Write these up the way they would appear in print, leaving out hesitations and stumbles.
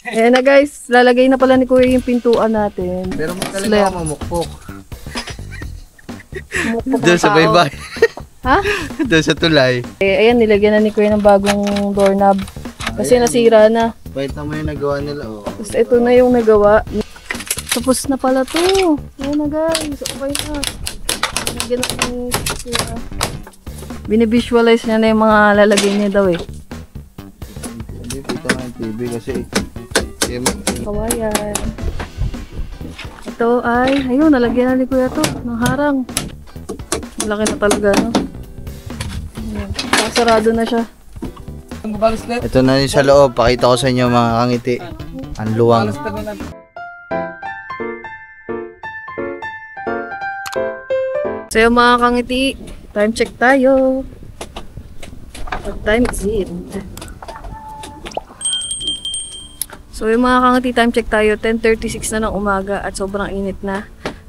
Ayan na guys, lalagay na pala ni Kuya yung pintuan natin. Pero magaling ako mamukpok. Mukpok Doon ng sa tao. baybay. Ha? Doon sa tulay. Ayan, nilagyan na ni Kuya ng bagong doorknob. Kasi nasira na. Bait naman yung nagawa nila. Oh. Tapos ito na yung nagawa. Tapos na pala to. Ayan na guys, okay na. Nilagyan na ni Kuya. Binivisualize niya na yung mga lalagay niya daw eh. Hindi kita nga yung TV kasi Kawayan. Ito ay, ayun, nalagyan na ni Kuya to ng harang. Malaki na talaga, no? Ayan, sarado na siya. ito na yung sa loob. Pakita ko sa inyo mga kangiti. Ang luwang. So yung mga kangiti, time check tayo. What time is it? So yung mga kangiti, time check tayo. 10:36 na ng umaga at sobrang init na.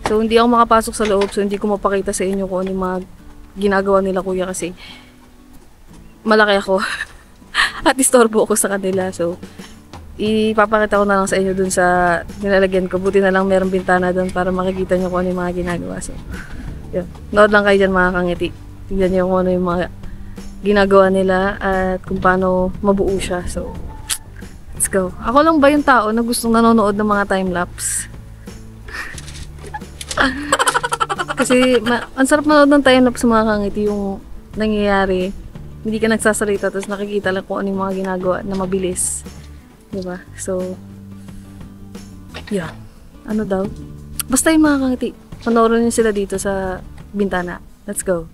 So hindi ako makapasok sa loob, so hindi ko mapakita sa inyo kung ano yung mga ginagawa nila kuya kasi malaki ako. At istorbo ako sa kanila. So ipapakita ko na lang sa inyo dun sa nilalagyan ko. Buti na lang merong bintana dun para makikita nyo kung ano yung mga ginagawa. So yun. Nood lang kayo dyan mga kangiti. Tignan nyo kung ano yung mga ginagawa nila at kung paano mabuo siya. So let's go. Ako lang ba yung tao na gustong nanonood ng mga time-lapse? Kasi ang sarap manood ng time-lapse mga kangiti yung nangyayari. Hindi ka nagsasalita tapos nakikita lang kung ano yung mga ginagawa na mabilis. Diba? So, yeah. Ano daw? Basta yung mga kangiti. Panoorin niyo sila dito sa bintana. Let's go.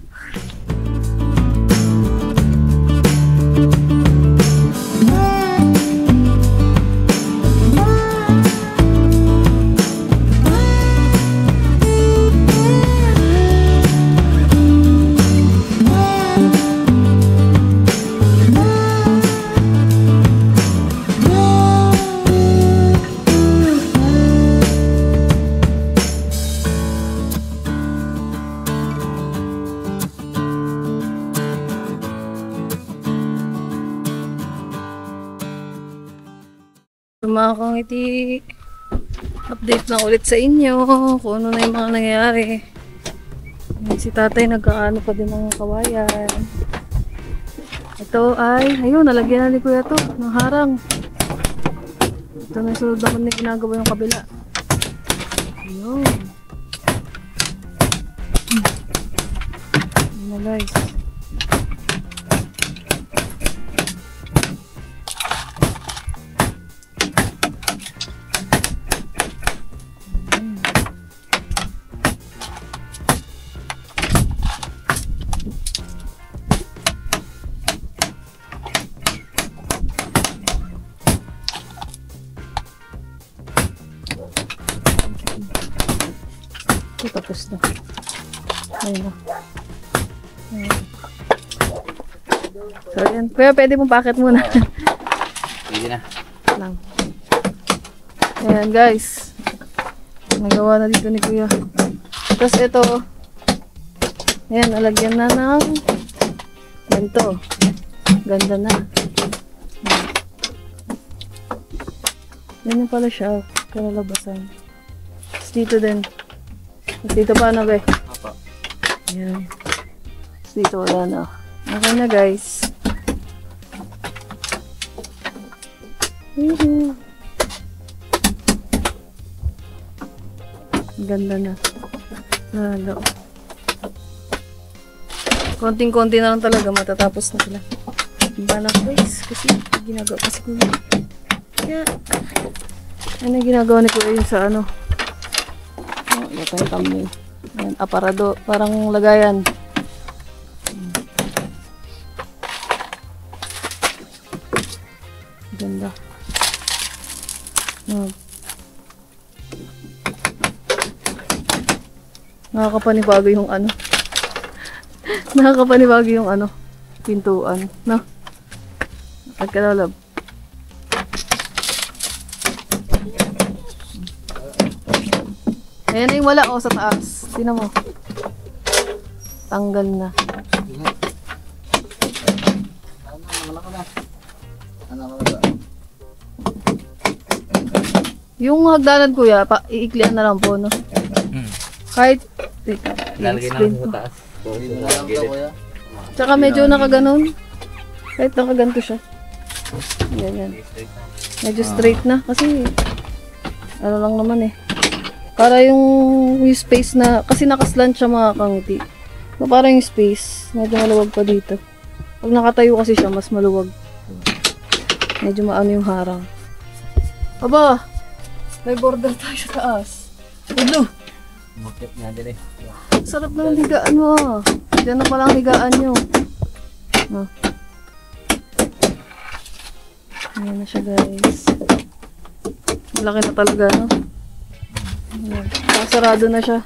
So, mga kangiti, update lang ulit sa inyo kung ano na yung mga nangyayari. Si tatay nagkaano pa din ng kawayan. Ito ay, ayun, nalagyan na ni Kuya to ng harang. Ito na yung sunod naman na ginagawa yung kabila. Ayun. Ayun na guys. Tapos na. Ayun na. Ayun. So, yan. Kuya, pwede mong packet muna. Sige na. Lang. Ayan, guys. Nagawa na dito ni Kuya. Tapos ito. Ayan, nalagyan na ng ganito. Ganda na. Ganyan pala siya. Kalalabasan. Tapos dito din. Dito pa na ba eh? Apa. Ayan. Dito wala na. Okay na guys. Ganda na. Lalo. Konting-konti na lang talaga matatapos na sila. Iba na guys. Kasi ginagawa kasi ko. Kaya ano ginagawa ni Kuya yun sa ano? Ito yung thumbnail. Ayan, aparado. Parang lagayan. Ganda. Nakakapanibago yung ano. Nakakapanibago yung ano. Pintuan. No? Pagkalalab. Ayan na yung wala sa taas. Tingnan mo. Tanggal na. Yung hagdanan kuya, iiklian na lang po, no? Kahit, teka, Lalagay na i-explain sa ko. taas. Dito na lang to, kuya. Tsaka medyo nakaganon. Kahit nakaganto siya. Ganyan. Medyo straight na. Kasi, ano lang naman eh. Para yung space na, kasi nakaslant siya mga kangiti. So, para yung space, medyo maluwag pa dito. Pag nakatayo kasi siya, mas maluwag. Medyo maano yung harang. Aba! May border tayo sa taas. Ulo! Mukit nga din eh. Sarap na ng higaan mo. Diyan na pala ang higaan nyo. Ah. Ayan na siya guys. Malaki na talaga, no? Ayan. Sarado na siya.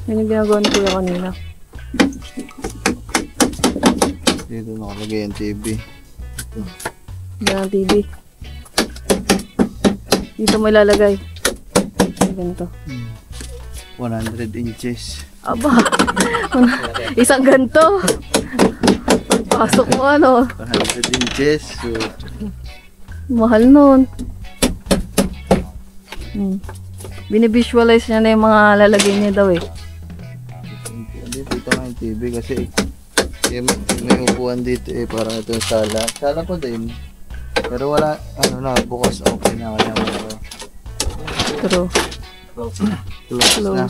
Yan yung ginagawa ni Kuya kanina. Dito nakalagay yung TV. Yan ang TV. Dito mo ilalagay. Ganito. 100 inches. Aba! Isang ganito. Pagpasok mo ano. 100 inches. So, Mahal nun. Binivisualize niya na yung mga lalagay niya daw eh. dito nga yung TV kasi may upuan dito eh. Parang ito yung sala. Sala ko din. Pero wala, ano na, bukas okay na kaya mo. Pero, Close na.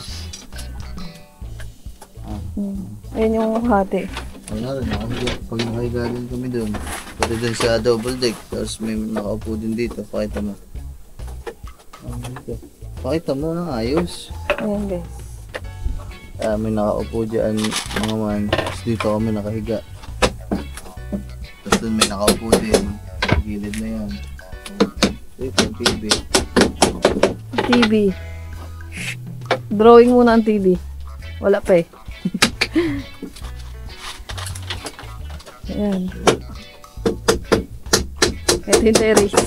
ayun yung hati. Ano rin, pag nakahiga din kami doon. Pati doon sa double deck. Tapos may nakaupo din dito. Pakita mo. Pakita mo ng ayos. Ayan guys. May nakaupo dyan mga man. Tapos dito kami nakahiga. Tapos doon may nakaupo din. Gilid na yan. Ito yung TV. TV. Drawing muna ang TV. Wala pa eh. Ayan. Ito yung terrace.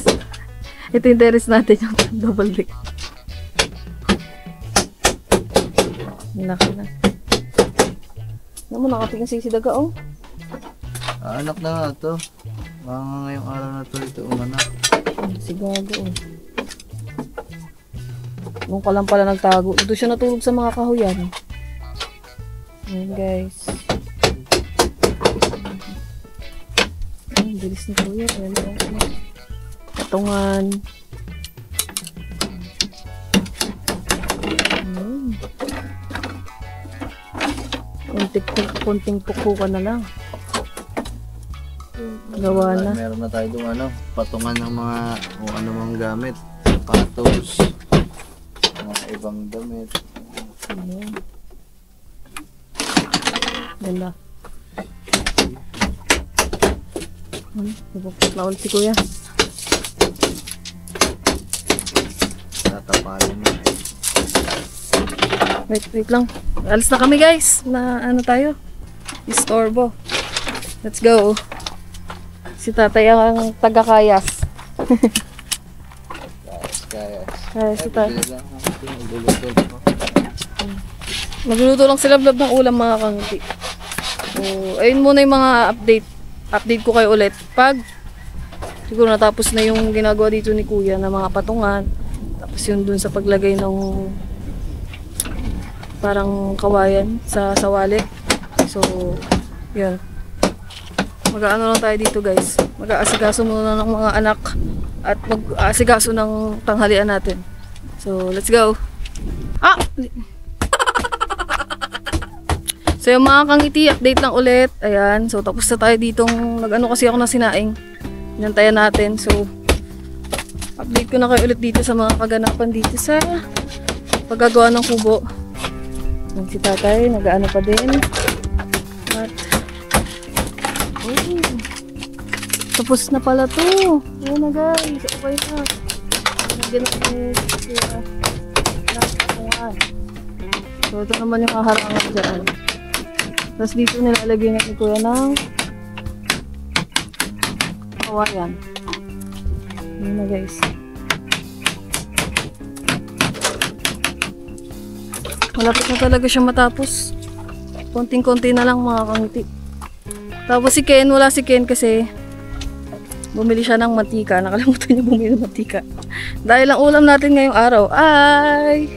Ito yung terrace natin yung double deck. Laki na. Ano mo, nakating sisidaga oh. Anak na nga to. Mga ngayong araw na to ito umanak. Sigado oh. Nung ka lang pala nagtago. Ito siya natulog sa mga kahuyan. Ayan guys. Ang bilis ni Kuya. Patungan. Konting pukukan na lang. Gawa na. Meron na tayo doon ano, patungan ng mga o ano mang gamit. Sapatos. Mga ibang damit. Ayan. Ganda. Nagpapot na ulit si Kuya. Tatapalan na. Wait lang. Alis na kami guys. Na ano tayo? Istorbo. Let's go. Si tatay ang taga-kayas. Kaya si tatay. Magluluto lang sila vlog ng ulam mga kangiti. So, ayun muna yung mga update. Update ko kayo ulit. Pag siguro natapos na yung ginagawa dito ni Kuya na mga patungan. Tapos yun dun sa paglagay ng parang kawayan sa sawali. So, yun. Mag-aano lang tayo dito guys. Mag-aasikaso muna ng mga anak at mag-aasikaso ng tanghalian natin. So, let's go. Ah! So, yung mga kangiti, update lang ulit. Ayan. So, tapos na tayo ditong nag-ano kasi ako ng sinaing. Inantayan natin. So, update ko na kayo ulit dito sa mga kaganapan dito sa paggagawa ng kubo. Yung si tatay, nag-ano pa din. At, oh, tapos na pala to. Ayan na guys, okay na. Nagyan natin siya. So, ito naman yung haharangan dyan. Tapos dito nilalagay na ni Kuya ng kawayan. Ayan na guys. Malapit na talaga siya matapos. Konting-konti na lang mga kangiti. Tapos si Ken, wala si Ken kasi bumili siya ng mantika. Nakalimutan niya bumili ng mantika. Dahil ang ulam natin ngayong araw ay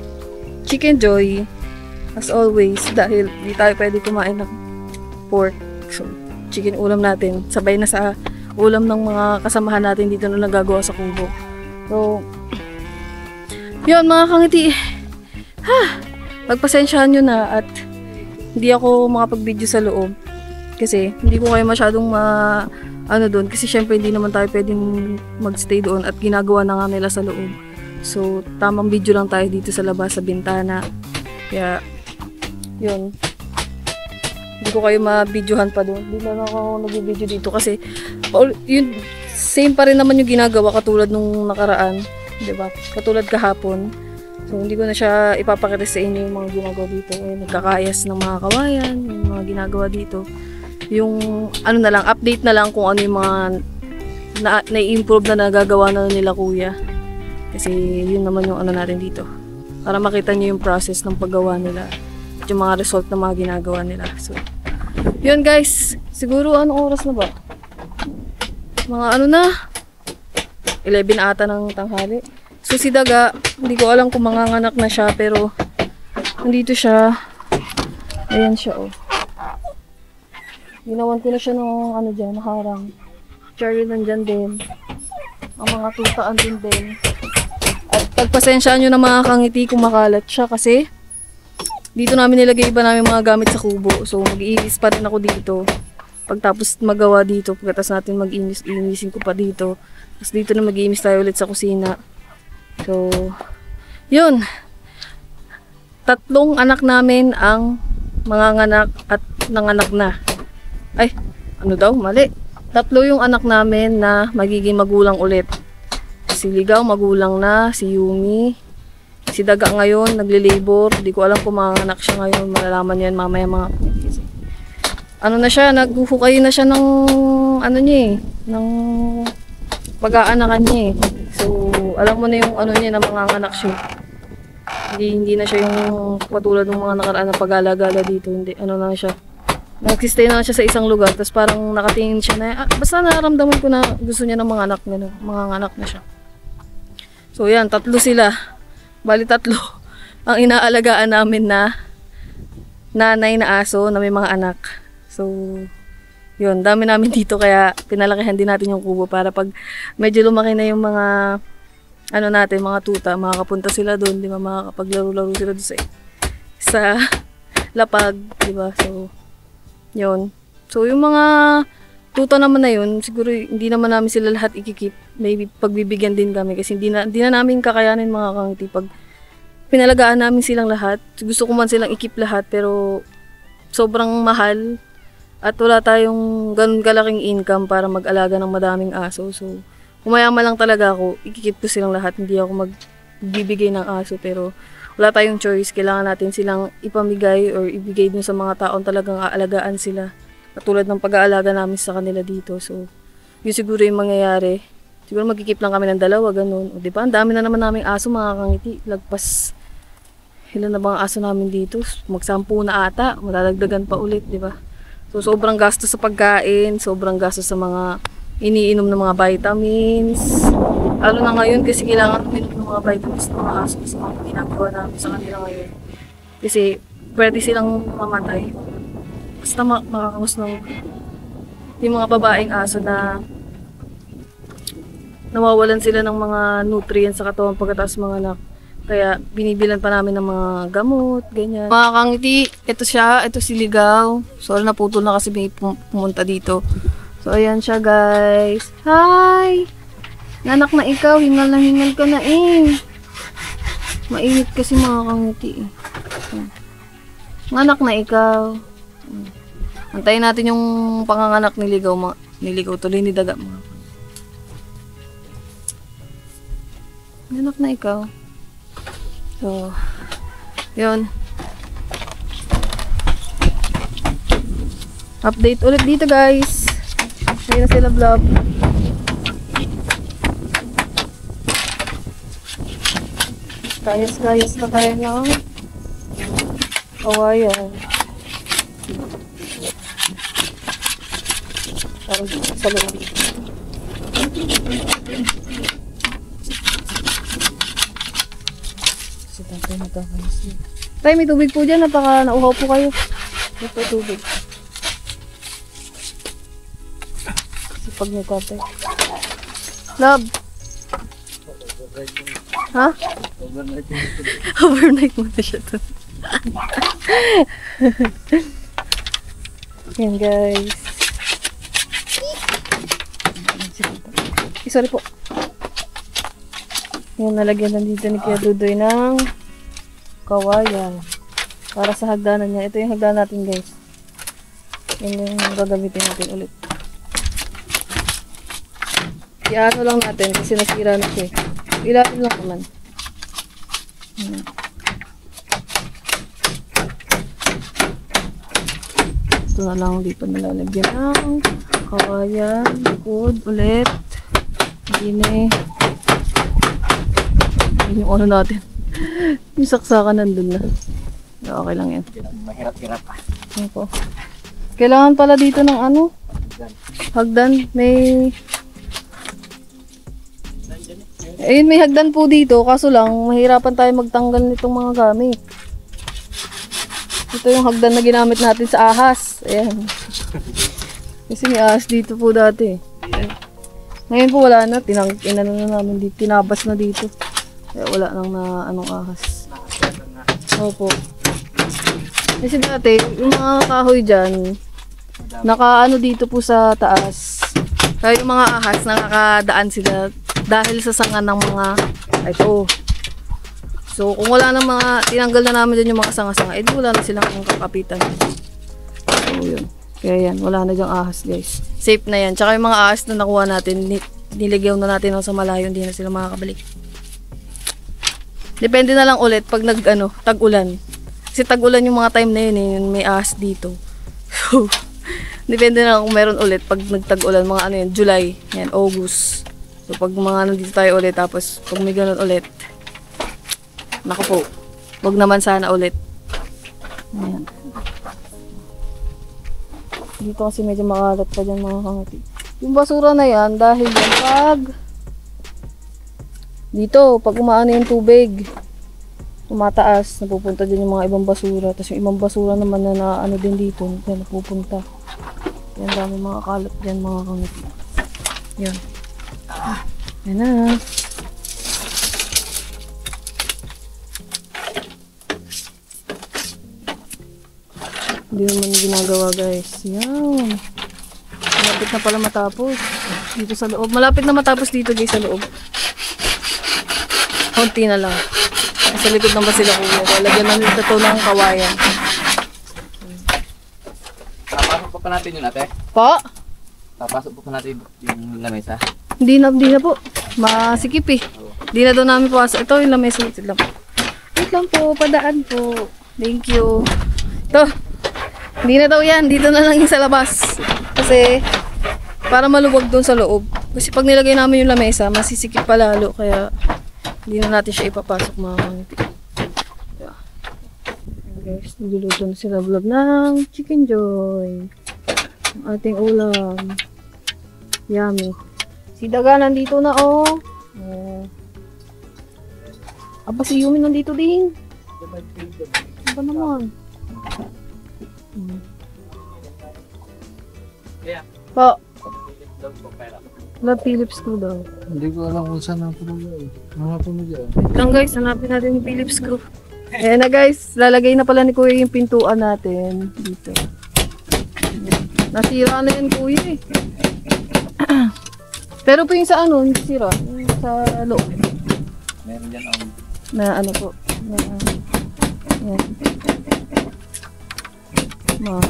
Chicken Joy. As always, dahil di tayo pwede kumain ng pork. So, chicken ulam natin. Sabay na sa ulam ng mga kasamahan natin dito na nagagawa sa kubo. So, yun mga kangiti. Pagpasensyahan nyo na at hindi ako makapag-video sa loob. Kasi hindi ko kayo masyadong doon. Kasi syempre hindi naman tayo pwedeng magstay doon at ginagawa na nga nila sa loob. So, tamang video lang tayo dito sa labas sa bintana. Kaya, yun. Hindi ko kayo ma-videohan pa doon. Hindi na ako nag-video dito kasi yun, same pa rin naman yung ginagawa katulad nung nakaraan. Diba? Katulad kahapon. So, hindi ko na siya ipapakita sa inyo yung mga ginagawa dito. Nagkakayas ng mga kawayan, yung mga ginagawa dito. Yung, na lang, update na lang kung ano yung mga na-improve na nagagawa na nila kuya. Kasi, yun naman yung natin dito. Para makita nyo yung process ng paggawa nila. At yung mga result ng mga ginagawa nila. So, yun guys. Siguro, anong oras na ba? Mga na? 11 ata ng tanghali. So si Daga, hindi ko alam kung manganganak na siya, pero nandito siya. Ayan siya, oh. Ginawan ko na siya ng dyan, harang. Cherry nandyan din. Ang mga tutaan din. At pagpasensyaan nyo na mga kangiti kung makalat siya kasi dito namin nilagay iba namin mga gamit sa kubo. So mag-iinis pa rin ako dito. Pagtapos magawa dito, pagkatapos natin mag-iinisin ko pa dito. Tapos dito na mag-iimis tayo ulit sa kusina. So, yun. 3 anak namin ang manganganak at nanganak na. Ay, mali. 3 yung anak namin na magiging magulang ulit. Si Ligaw, magulang na. Si Yumi. Si Daga ngayon, nagle-labor. Hindi ko alam kung manganganak siya ngayon. Malalaman yan mamaya mga na siya, naghuhukay na siya ng ng pag-aanakan niya eh. So, alam mo na yung niya na manganganak siya. Hindi na siya yung patulad ng mga nakaraan na pag-alagala dito. Hindi, na siya. Nagsistay na siya sa isang lugar, tapos parang nakatingin siya na, basta nararamdaman ko na gusto niya ng manganganak na siya. So, yan, 3 sila. Bali 3 ang inaalagaan namin na nanay na aso na may mga anak. So, yun, dami namin dito kaya pinalakihan din natin yung kubo para pag medyo lumaki na yung mga natin, mga tuta, makakapunta sila doon, di ba, makakapaglaro-laro sila doon sa lapag, di ba? So, yun. So, yung mga tuta naman na yun, siguro hindi naman namin sila lahat ikikip. Maybe pagbibigyan din kami kasi hindi na namin kakayanin mga kangiti pag pinalagaan namin silang lahat. Gusto ko man silang ikip lahat pero sobrang mahal. At wala tayong ganun kalaking income para mag-alaga ng madaming aso. So, kumayama lang talaga ako. Ikikip ko silang lahat. Hindi ako magbibigay ng aso. Pero, wala tayong choice. Kailangan natin silang ipamigay or ibigay dun sa mga taon talagang aalagaan sila. Katulad ng pag-aalaga namin sa kanila dito. So, yun siguro yung mangyayari. Siguro magkikip lang kami ng 2, ganun. O, diba? Ang dami na naman naming aso, mga kangiti. Lagpas, ilan na bang aso namin dito? Mag-10 na ata. Madadagdagan pa ulit, diba? So, sobrang gastos sa pagkain, sobrang gastos sa mga iniinom ng mga vitamins. Lalo na ngayon kasi kailangan uminom ng mga vitamins ng mga aso sa mga ginagawa namin sa kanila ngayon. Kasi pwede silang mamatay. Basta makakamos ng yung mga babaeng aso na nawawalan sila ng mga nutrients sa katawan pagkatapos mga anak. Kaya binibilan pa namin ng mga gamot, ganyan. Mga kangiti, ito siya, ito si Ligaw. Sorry, naputol na kasi may pumunta dito. So, ayan siya guys. Hi! Nanak na ikaw, hingal na hingal ka na eh. Mainit kasi mga kangiti eh. Nanak na ikaw. Antayin natin yung panganganak ni Ligaw. Niligaw tuloy ni Daga. Nanak na ikaw. So, yun. Update ulit dito guys. Hindi na sila vlog. Kayas-kayas na tayo ng kawayan. Parang sa loob. Kasi tayo nagkakalas yun. Tay, may tubig po dyan. Napaka nauhaw po kayo. May po tubig. Kasi pag may tatay. Love. Ha? Overnight muna siya to. Yan guys. Sorry po. Yan, nalagyan na dito ni Kuya Dudoy ng kawayan. Para sa hagdanan niya. Ito yung hagdanan natin guys. Yan yung gagamitin natin ulit. Iano lang natin kasi nasira na siya. Ilalim lang naman. Ito na lang dito nalalagyan ng kawayan, wood ulit. Gine. Yun yung ano natin. Yung saksakan nandun na. Okay lang yan. Mahirap-hirap pa. Yan po. Kailangan pala dito ng ano? Hagdan. May... Ayun, may hagdan po dito. Kaso lang, mahirapan tayo magtanggal nitong mga gamit. Ito yung hagdan na ginamit natin sa ahas. Ayan. Kasi may ahas dito po dati. Ngayon po wala na. Inano na namin dito. Tinabas na dito. Kaya wala nang na anong ahas. Opo. Kasi dati, yung mga kahoy dyan, nakaano dito po sa taas. Kaya yung mga ahas, nakakadaan sila dahil sa sanga ng mga ito. So, kung wala nang mga, tinanggal na namin dyan yung mga sanga-sanga, edi wala na silang kakapitan. So, yun. Kaya yan, wala na dyang ahas, guys. Safe na yan. Tsaka yung mga ahas na nakuha natin, niligyaw na natin sa malayo, hindi na sila makakabalik. Depende na lang ulit pag tag-ulan. Kasi tag-ulan yung mga time na yun, may ahas dito. So, depende na lang kung meron ulit pag nagtag-ulan, mga ano yun, July, yan, August. So, pag mga nandito tayo ulit, tapos pag may ganun ulit, naku po, wag naman sana ulit. Ayan. Dito kasi medyo makalat pa dyan mga kangati. Yung basura na yan, dahil yan pag dito, pag umaano yung tubig, tumataas, napupunta dyan yung mga ibang basura. Tapos yung ibang basura naman na ano din dito, yan napupunta. Yan, dami mga kalat dyan mga kangati. Yan. Yan na. Hindi naman ginagawa guys. Yan. Malapit na pala matapos. Dito sa loob. Malapit na matapos dito guys sa loob. Konti na lang. Sa likod ng basila kuya. Lagyan na nito to ng kawayan. Papasok pa natin yun ate. Pa? Papasok pa natin yung lamesa. Hindi na po. Masikip eh. Hindi na daw namin pasok. Ito yung lamesa. Wait lang po. Wait lang po. Padaan po. Thank you. Ito. Hindi na daw yan. Dito na lang yung sa labas. Kasi para maluwag doon sa loob. Kasi pag nilagay namin yung lamesa, masisikip pa lalo. Kaya hindi na natin siya ipapasok mga kangiti. Yeah. Guys, nagluluto na sila vlog ng Chicken Joy. Ang ating ulam. Yummy. Si Daga nandito na oh. Aba si Yumi nandito din. Aba naman. Pa. Love Philips screw daw. Hindi ko alam kung saan ang pinag-ay. Hanapin mo dyan. Lang guys, hanapin natin yung Philips screw. Ayan na guys, lalagay na pala ni Kuya yung pintuan natin dito. Nasira na yan Kuya eh. Pero po yung sa ano, hindi sira. Yung sa loob. Meron dyan ang Na ano po. Na, yan.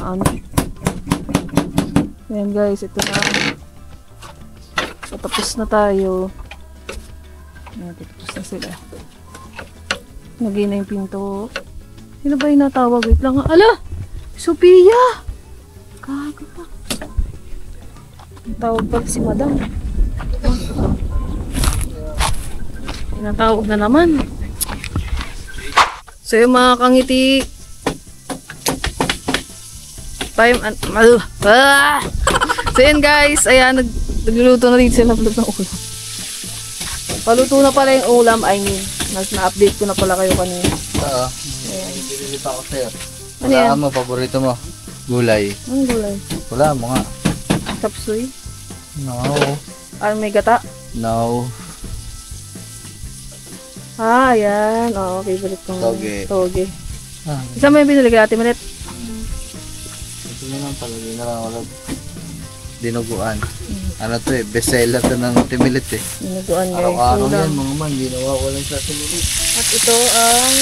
Ano. Ayan guys, ito na. Patapos na tayo. Ayan, patapos na sila. Lagay na yung pinto. Sino ba yung natawag? Wait lang. Ala! Sophia! Kaga pa. Tawag pa si Madam. Tinatawag na naman. So yung mga kangiti, So yan guys, ayan, nagluluto na rin sila ng ulam. Paluto na pala yung ulam, I mean, na-update ko na pala kayo kanina. Oo. Ayan. Pinili pa ako sa'yo. Ano yan? Wala mo, paborito mo. Gulay. Anong gulay? Wala mo nga. Chapsuy? No. Ano may gata? No. Ah, ayan. Oo, favorite kong Toge. toge. Ah, Isa mo yung binili kay Ate Manet? ito na lang pala. Hindi na lang wala. Dinuguan. Ano to eh, bestseller to ng Timilit eh. Ninuguan guys. Araw-araw Ulam. yan, mga man. Hindi nawawalan sa Timilit. At ito ang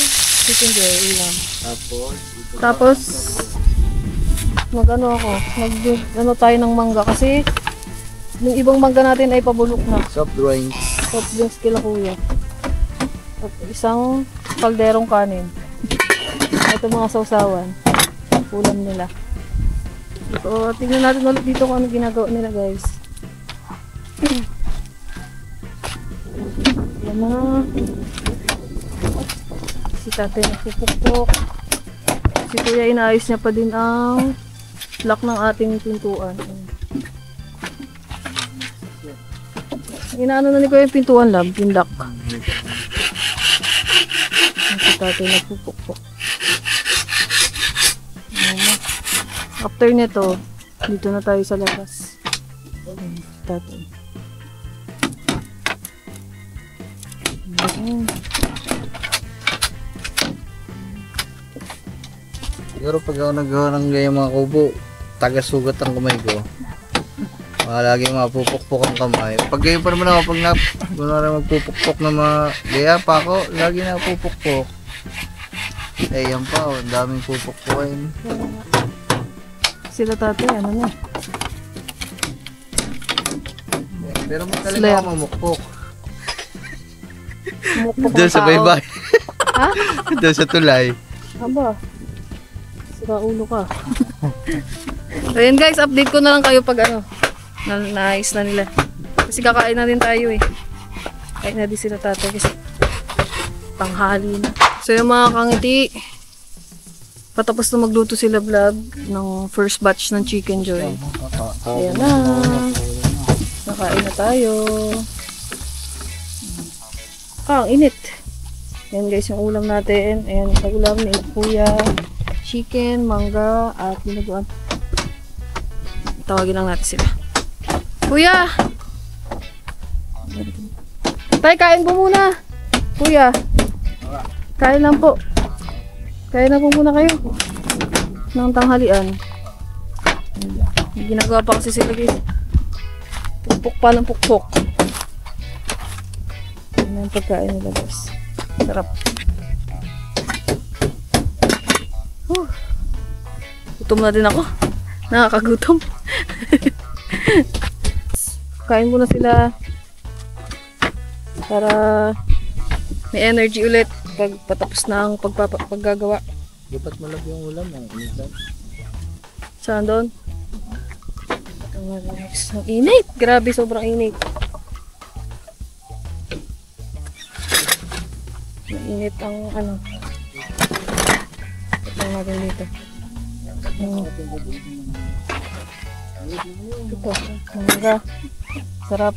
chicken joy ulam. Tapos, Tapos, mag-ano ako, mag-ano tayo ng mangga kasi yung ibang mangga natin ay pabulok na. soft drinks. Soft drinks kila kuya. At isang kalderong kanin. Ito mga sausawan. Ulam nila. So, tingnan natin ulit dito kung ano ginagawa nila guys. Yan na. Si tatay nagpupukpok. Si kuya inaayos niya pa din ang lock ng ating pintuan. Inaano na ni kuya yung pintuan lab, yung lock. Si tatay nagpupukpok. After nito, dito na tayo sa labas. Ayan, si tatay. Ayan. Siguro pag ako nagawa ng ganyan mga kubo, taga-sugat ang kamay ko. Lagi mapupukpok ang kamay. Pag ganyan pa naman ako, pag magpupukpok na mga gaya pa ako, lagi na pupukpok. Eh yan pa, ang daming pupukpokin. Sila tatay, ano na. Pero magaling Slayer. ako mamukpok. Mukpok Doon ng sa tao. baybay. Ha? Doon sa tulay. Aba, sira ulo ka. So yun guys, update ko na lang kayo pag ano, naayos na nila. Kasi kakain na din tayo eh. Kain na din sila tatay kasi tanghali na. So yung mga kangiti, patapos na magluto sila vlog ng first batch ng Chicken Joy. Ayan na. Nakain na tayo. Ang init. Ayan guys yung ulam natin. Ayan sa ulam ni Kuya. Chicken, mangga, at dinuguan. Tawagin lang natin sila. Kuya! Tay, kain po muna. Kuya. Kain lang po. Kain na po muna kayo. Ng tanghalian. May ginagawa pa kasi sila guys. Pukpok pa ng pukpok. Yan ang pagkain nila guys. Sarap. Gutom na din ako. Nakakagutom. Kain muna sila para may energy ulit pag patapos na ang paggagawa. Dapat malap yung ulam. Saan doon? Ang init. Grabe, sobrang init. Mainit ang ano. Ito natin dito. Ito. Mangga. Sarap.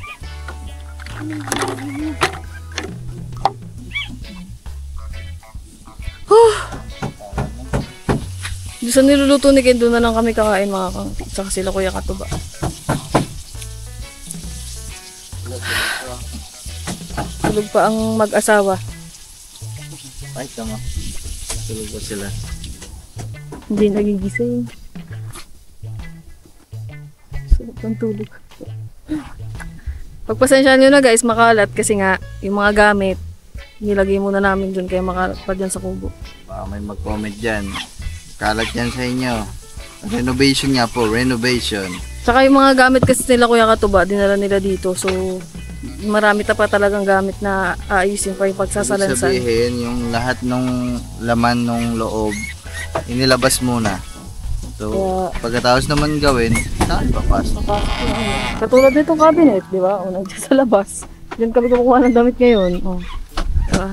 Doon sa niluluto ni Ken, doon na lang kami kakain mga kang. Tsaka sila Kuya Katuba. Tulog pa ang mag-asawa. Ay, tama. Tulog ba sila? Hindi nagigising. Sarap ng tulog. Pagpasensyahan nyo na guys, makalat kasi nga yung mga gamit nilagay muna namin dun kaya makalat pa dyan sa kubo. Baka may mag-comment dyan. Kalat yan sa inyo. Renovation nga po, renovation. Tsaka yung mga gamit kasi nila Kuya Katuba, dinala nila dito. So, marami pa talagang gamit na aayusin pa yung Ibig pagsasalansan. sabihin, yung lahat ng laman ng loob, inilabas muna. So, Kaya- pagkatapos naman gawin, saan papasok? Katulad nitong cabinet, di ba? O, nandiyan sa labas. Diyan kami kumukuha ng damit ngayon. O, diba?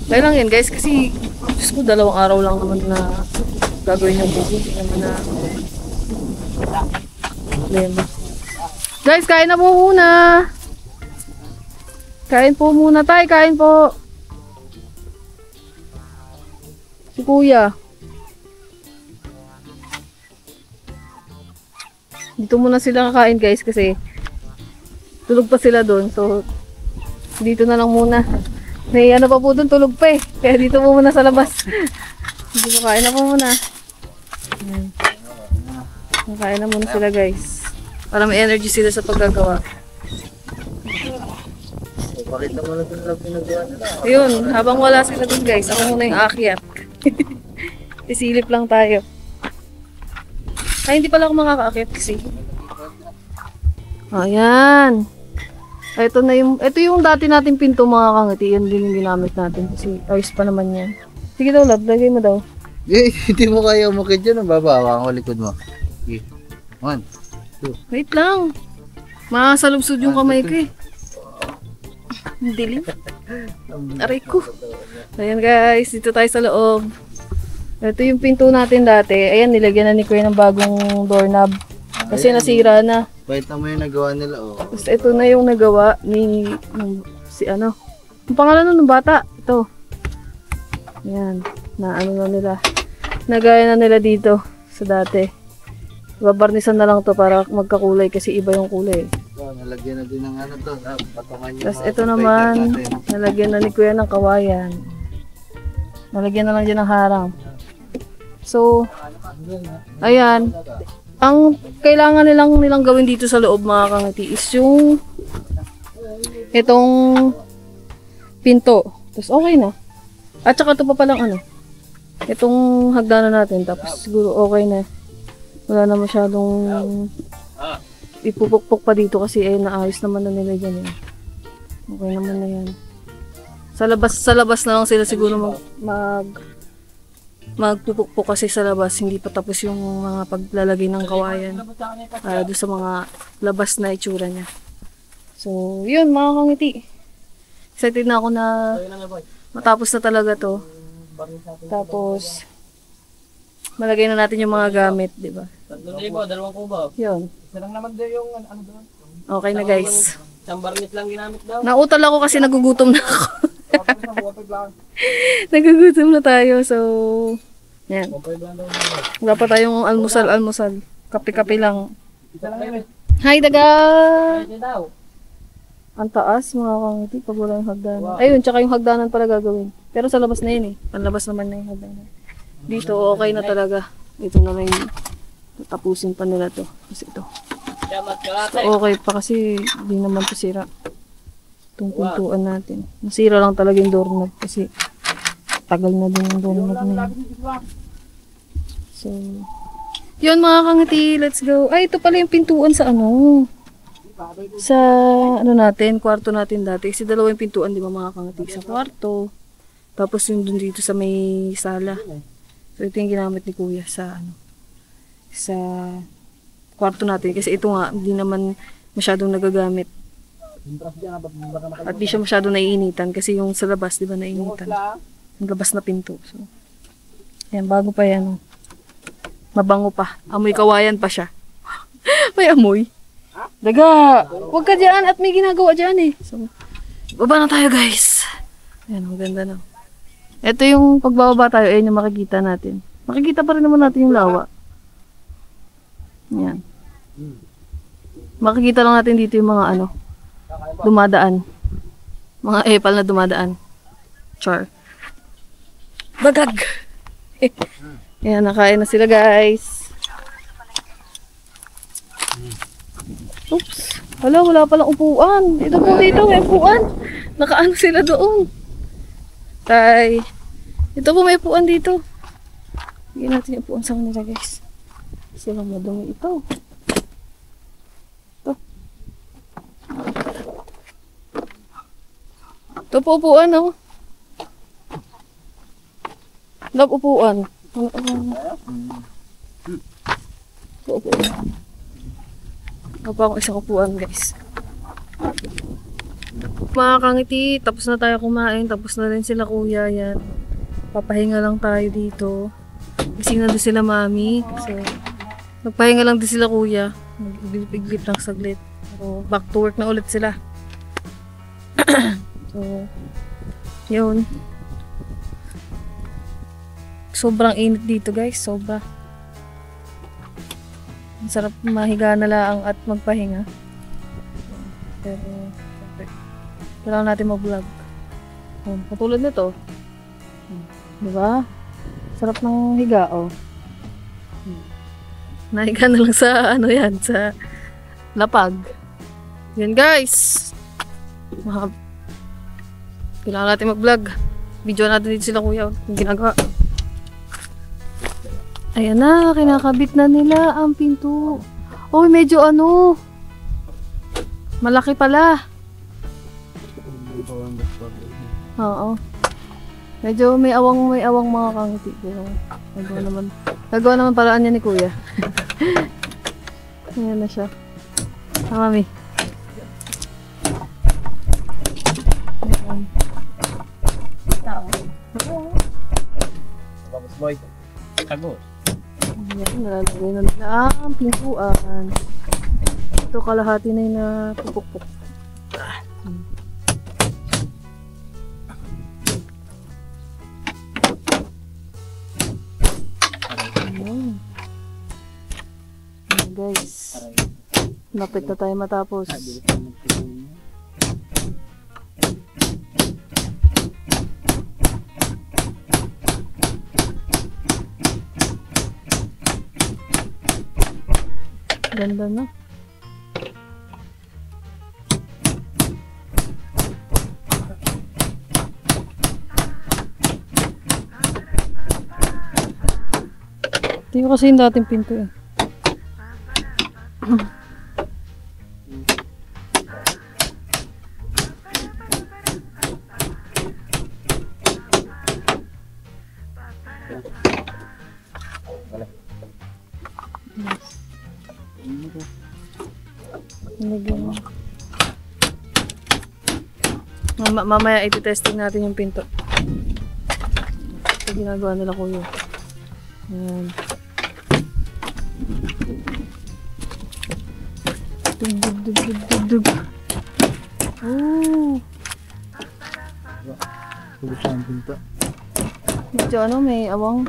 Kaya lang yan guys, kasi Diyos ko, 2 araw lang naman na gagawin yung buko. Hindi naman na problema. Guys, kain na po muna. Kain po muna tayo. Kain po. Si Kuya. Dito muna sila kakain guys kasi tulog pa sila doon. So, dito na lang muna. May ano pa po doon, tulog pa eh. Kaya dito po muna sa labas. Dito kain na po muna. Ayan. Kain na muna sila guys. Para may energy sila sa paggagawa. Pakita mo na ito lang pinagawa nila. Ayun, habang wala sila doon guys, ako muna yung aakyat. Isilip lang tayo. Ay, hindi pala ako makakaakyat kasi. Ayan. Ito yung dati nating pinto mga kangiti. Yan din yung ginamit natin kasi ayos pa naman yan. Sige daw, love. Lagay mo daw. Eh, hindi mo kaya umakit dyan. Babawa ang likod mo. Okay. 1, 2. Wait lang. Masalubsod yung kamay ko eh. Ang dilim. Aray ko. Ayan guys, dito tayo sa loob. Ito yung pinto natin dati. Ayan, nilagyan na ni Kuya ng bagong doorknob. Kasi nasira na. Bait mo yung nagawa nila, oh. Tapos ito na yung nagawa ni si ano. Ang pangalan nun ng bata. Ito. Ayan. Na ano na nila. Nagaya na nila dito sa dati. Babarnisan na lang to para magkakulay kasi iba yung kulay. Oh, nalagyan na din ng ano to. Patungan yung Tapos mga ito pagpay naman, natin. nalagyan na ni Kuya ng kawayan. Nalagyan na lang dyan ng harang. So, ayan. Ang kailangan nilang gawin dito sa loob mga kangiti is yung itong pinto. Tapos okay na. At saka ito pa palang ano. Itong hagdanan natin. Tapos siguro okay na. Wala na masyadong ipupukpok pa dito kasi naayos naman na nila dyan. Okay naman na yan. Sa labas na lang sila siguro magpupukpok kasi sa labas. Hindi pa tapos yung mga paglalagay ng kawayan. Para doon sa mga labas na itsura niya. So, yun mga kangiti. Excited na ako na matapos na talaga to. Tapos, malagay na natin yung mga gamit, di ba? 3,000, 2 kubo. Yun. Isa lang naman din yung ano doon. Okay na guys. Isang barnit lang ginamit daw. Nautal ako kasi nagugutom na ako. Nagugutom na tayo, so yan. Wala pa tayong almusal. Kape-kape lang. Isa lang yun. Hi daga! Ito daw. Ang taas mga kangiti pag wala yung hagdanan. Ayun, tsaka yung hagdanan pala gagawin. Pero sa labas na yun eh. Panlabas naman na yung hagdanan. Dito okay na talaga. Ito na lang yung tapusin pa nila to. Kasi ito. Okay pa kasi hindi naman to sira. Itong pintuan natin. Nasira lang talaga yung doorknob kasi tagal na din yung doorknob na yun. So, yun mga kangiti, let's go. Ay, ito pala yung pintuan sa ano. Sa ano natin, kwarto natin dati. Kasi dalawa yung pintuan, di ba mga kangiti? Sa kwarto. Tapos yung dun dito sa may sala. So, ito yung ginamit ni Kuya sa ano. Sa kwarto natin. Kasi ito nga, hindi naman masyadong nagagamit. At di siya masyadong naiinitan. Kasi yung sa labas, di ba naiinitan? Yung labas na pinto. So, ayan, bago pa yan. Mabango pa. Amoy kawayan pa siya. May amoy. Daga! Huwag ka dyan at may ginagawa dyan eh. So, baba na tayo guys. Ayan, maganda na. Ito yung pagbababa tayo, ayan yung makikita natin. Makikita pa rin naman natin yung lawa. Ayan. Makikita lang natin dito yung mga ano, dumadaan. Mga epal na dumadaan. Char. Bagag! Ayan, nakain na sila guys. Oops. Wala palang upuan. Ito po dito, may upuan. Nakaano sila doon. Tay. Ito po may upuan dito. Bigyan natin yung upuan sa kanila guys. Sila madumi ito. Ito. Ito po upuan oh. Love upuan. Ito upuan. Ako akong isang upuan guys. Mga kangiti, tapos na tayo kumain. Tapos na rin sila kuya yan. Papahinga lang tayo dito. gising na din sila mami. So, nagpahinga lang din sila kuya. Nag-iglip lang saglit. So, back to work na ulit sila. So, yun. Sobrang init dito guys. Sobra. Ang sarap mahiga na lang at magpahinga. Pero, syempre, kailangan natin mag-vlog. Katulad nito. Diba? Sarap ng higa, oh. Nahiga na lang sa, ano yan, sa lapag. Yan guys. Kailangan natin mag-vlog. Video natin dito sila kuya. Yung ginagawa. Ayan na, kinakabit na nila ang pinto. Oh, medyo ano. Malaki pala. Oo. Medyo may awang mga kangiti. Pero nagawa naman paraan niya ni kuya. Ayan na siya. Mami. Tapos boy. Kago. Ayan, nalalagay na nila ang pintuan. Ito kalahati na yung napupukpuk. Ayan. Ayan guys. Lapit na tayo matapos. Ganda na. Ito yung kasi yung dating pinto eh. Mamaya iti-testing natin yung pinto. Ito ginagawa nila kuya. Ayan. Dug. Oh. Tulos ang pinto. Medyo ano, may awang.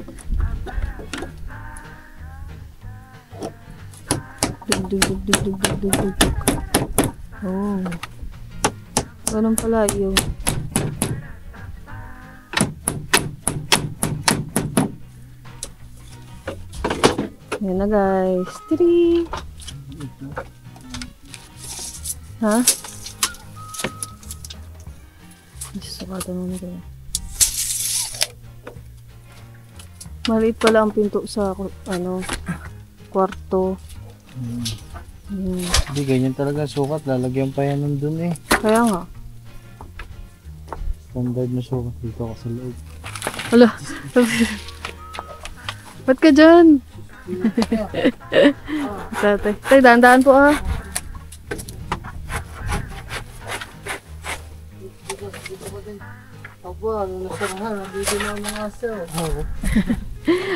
Dug. Oh. Ganun pala yun. Ayan na guys. Tiri! Ha? Sukatan mo na rin. Maliit pala ang pinto sa ano, kwarto. Hindi, ganyan talaga sukat. Lalagyan pa yan nandun eh. Kaya nga. Standard na sukat dito ako sa loob. Ala. Ba't ka dyan? Tatay. Tay, dahan-dahan po ah. Aba, ano nasarahan? Nandito na ang mga aso.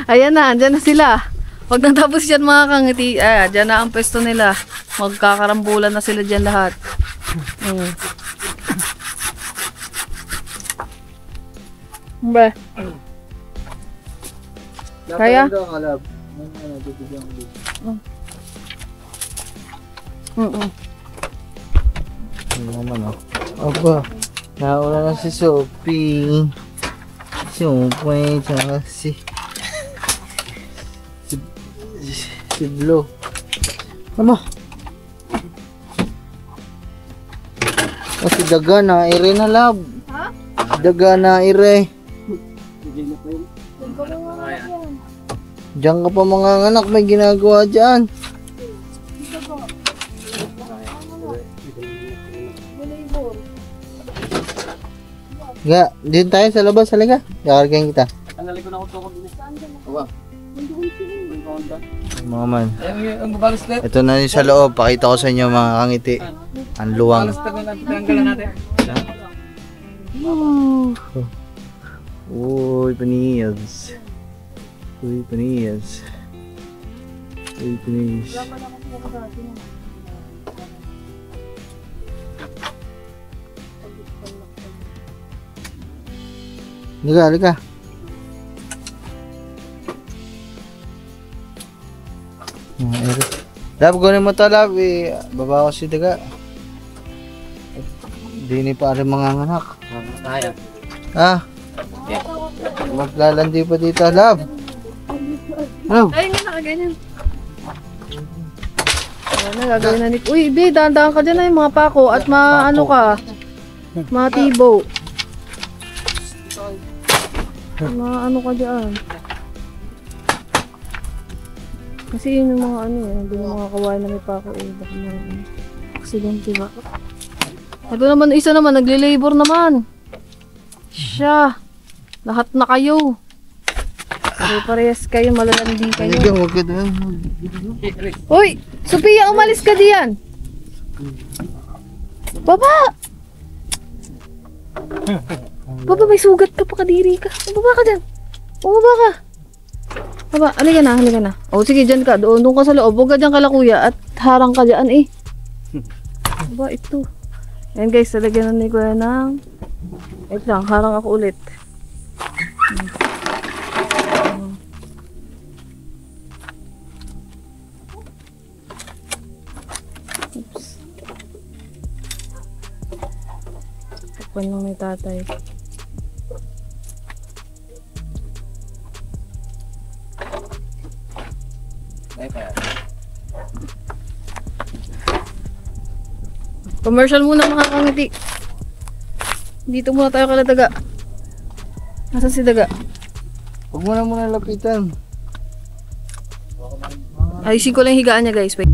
Ayan na, andyan na sila. Pag natapos yan mga kangiti, dyan na ang pwesto nila. Magkakarambulan na sila dyan lahat. Ba? Kaya? Ano naman oh. Aba, nauna na si Sophie. Sophie, tsaka si Blo. Ano? Si Daga na ire na lab. Ha? Daga na ire. Diyan ka pa mga anak, may ginagawa dyan. Ga, din tayo sa labas, halaga. Kakargahin kita. Tanggalin ko na ako tukod din. Aba. Mga man. Ang babalas na. Ito na yung sa loob. Pakita ko sa inyo mga kangiti. Ang luwang. Tanggalan natin. Uy, paniyos. Uy, paniyas. Uy, paniyas. Liga, liga. Lab, kunin mo to, Lab. Baba ko si Daga. Hindi ni pa rin mga anak. Tayo. Ah, maglalandi pa dito, Lab. Lab. Ay, nga nakaganyan. Ano, gagawin na ni... Uy, Bi, dahan-dahan ka dyan ay mga pako at maano ka. Matibo. Maano ka dyan. Kasi yun yung mga ano eh, hindi yung mga kawain na may pako eh. Baka mga aksidente ba? Ito naman, isa naman, nagle-labor naman. Siya. Lahat na kayo. Pare-parehas kayo, malalandi kayo. Liga, huwag ka doon. Uy! Sophia, umalis ka diyan! Baba! Baba, may sugat ka pa, kadiri ka. Baba ka dyan. Baba ka. Baba, halika na, halika na. O sige, dyan ka. Doon ka sa loob. Huwag ka dyan kala kuya at harang ka dyan eh. Baba, ito. Ayan guys, talagyan na ni kuya ng... Wait lang, harang ako ulit. Oops. Takpan lang may tatay. Commercial muna mga kangiti. Dito muna tayo kala Daga. Nasaan si Daga? Huwag mo na muna lapitan. Ayusin ko lang yung higaan niya guys. Wait.